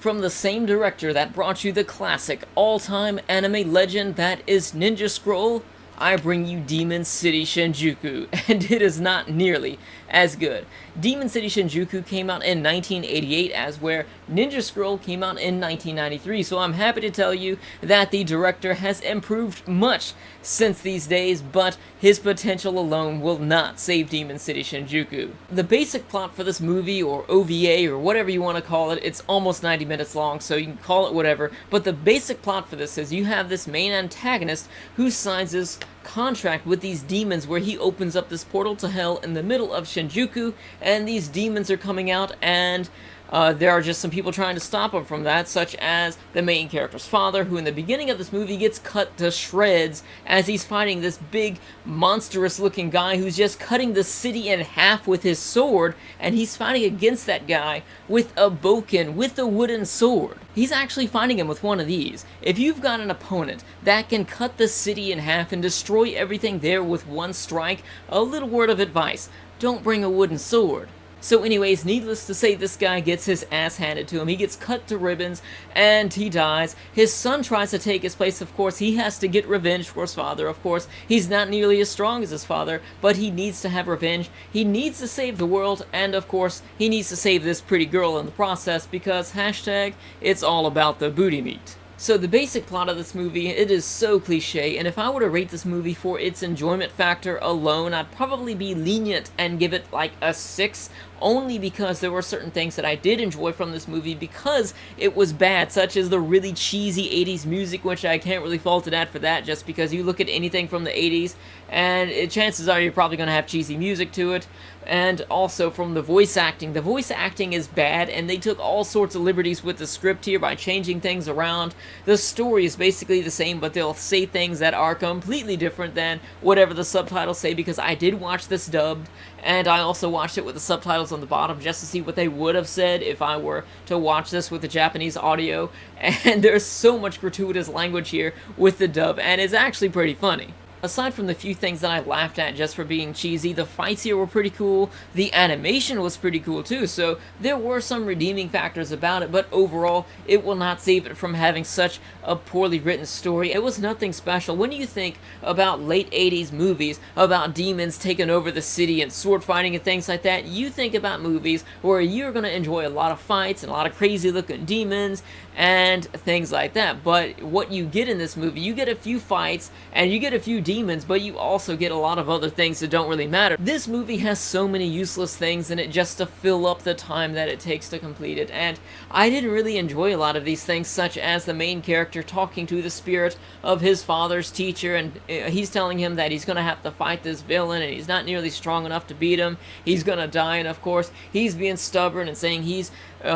From the same director that brought you the classic all-time anime legend that is Ninja Scroll, I bring you Demon City Shinjuku, and it is not nearly as good. Demon City Shinjuku came out in 1988, as where Ninja Scroll came out in 1993, so I'm happy to tell you that the director has improved much since these days, but his potential alone will not save Demon City Shinjuku. The basic plot for this movie, or OVA, or whatever you want to call it, it's almost 90 minutes long, so you can call it whatever, but the basic plot for this is you have this main antagonist who signs this contract with these demons where he opens up this portal to hell in the middle of Shinjuku, and these demons are coming out, and there are just some people trying to stop him from that, such as the main character's father, who in the beginning of this movie gets cut to shreds as he's fighting this big, monstrous-looking guy who's just cutting the city in half with his sword, and he's fighting against that guy with a bokken, with a wooden sword. He's actually fighting him with one of these. If you've got an opponent that can cut the city in half and destroy everything there with one strike, a little word of advice: don't bring a wooden sword. So anyways, needless to say, this guy gets his ass handed to him. He gets cut to ribbons, and he dies. His son tries to take his place, of course. He has to get revenge for his father, of course. He's not nearly as strong as his father, but he needs to have revenge. He needs to save the world, and of course, he needs to save this pretty girl in the process, because hashtag, it's all about the booty meat. So the basic plot of this movie, it is so cliche, and if I were to rate this movie for its enjoyment factor alone, I'd probably be lenient and give it like a 6, only because there were certain things that I did enjoy from this movie because it was bad, such as the really cheesy 80s music, which I can't really fault it at for that, just because you look at anything from the 80s, and chances are you're probably going to have cheesy music to it. And also from the voice acting. The voice acting is bad, and they took all sorts of liberties with the script here by changing things around. The story is basically the same, but they'll say things that are completely different than whatever the subtitles say, because I did watch this dubbed, and I also watched it with the subtitles on the bottom just to see what they would have said if I were to watch this with the Japanese audio, and there's so much gratuitous language here with the dub, and it's actually pretty funny. Aside from the few things that I laughed at just for being cheesy, the fights here were pretty cool, the animation was pretty cool too, so there were some redeeming factors about it, but overall, it will not save it from having such a poorly written story. It was nothing special. When you think about late 80s movies about demons taking over the city and sword fighting and things like that, you think about movies where you're going to enjoy a lot of fights and a lot of crazy looking demons and things like that, but what you get in this movie, you get a few fights and you get a few demons, but you also get a lot of other things that don't really matter. This movie has so many useless things in it just to fill up the time that it takes to complete it, and I didn't really enjoy a lot of these things, such as the main character talking to the spirit of his father's teacher, and he's telling him that he's gonna have to fight this villain, and he's not nearly strong enough to beat him, he's gonna die, and of course, he's being stubborn and saying he's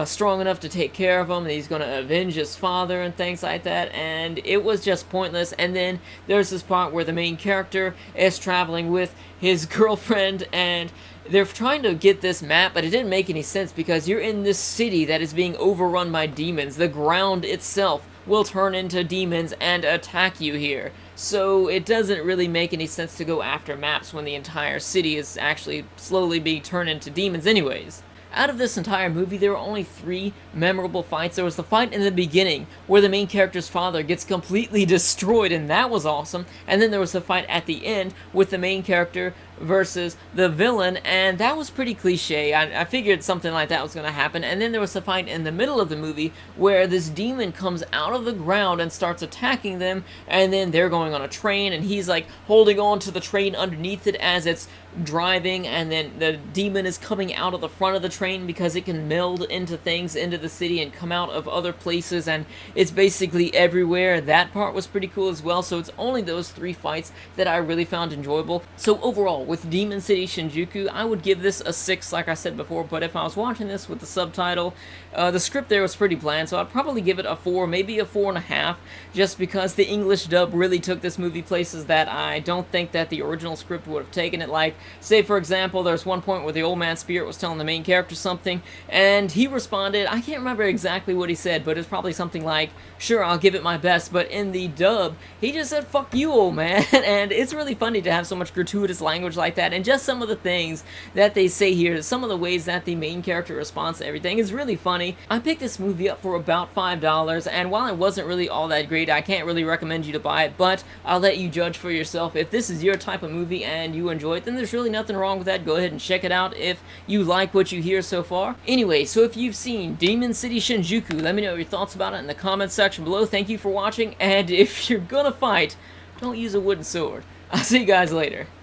strong enough to take care of him, and he's gonna avenge his father and things like that, and it was just pointless. And then there's this part where the main character is traveling with his girlfriend, and they're trying to get this map, but it didn't make any sense because you're in this city that is being overrun by demons. The ground itself will turn into demons and attack you here. So it doesn't really make any sense to go after maps when the entire city is actually slowly being turned into demons anyways. Out of this entire movie, there were only 3 memorable fights. There was the fight in the beginning, where the main character's father gets completely destroyed, and that was awesome. And then there was the fight at the end, with the main character versus the villain, and that was pretty cliche. I figured something like that was going to happen. And then there was the fight in the middle of the movie, where this demon comes out of the ground and starts attacking them, and then they're going on a train, and he's like holding on to the train underneath it as it's driving, and then the demon is coming out of the front of the train because it can meld into things into the city and come out of other places, and it's basically everywhere. That part was pretty cool as well. So it's only those 3 fights that I really found enjoyable. So overall, with Demon City Shinjuku, I would give this a 6, like I said before, but if I was watching this with the subtitle, the script there was pretty bland, so I'd probably give it a 4, maybe a 4.5, just because the English dub really took this movie places that I don't think that the original script would have taken it. Like, say for example, there's one point where the old man spirit was telling the main character something, and he responded, I can't remember exactly what he said, but it's probably something like, sure, I'll give it my best, but in the dub, he just said, fuck you, old man, and it's really funny to have so much gratuitous language characters like that, and just some of the things that they say here, some of the ways that the main character responds to everything is really funny. I picked this movie up for about $5, and while it wasn't really all that great, I can't really recommend you to buy it, but I'll let you judge for yourself. If this is your type of movie and you enjoy it, then there's really nothing wrong with that. Go ahead and check it out if you like what you hear so far. Anyway, so if you've seen Demon City Shinjuku, let me know your thoughts about it in the comments section below. Thank you for watching, and if you're gonna fight, don't use a wooden sword. I'll see you guys later.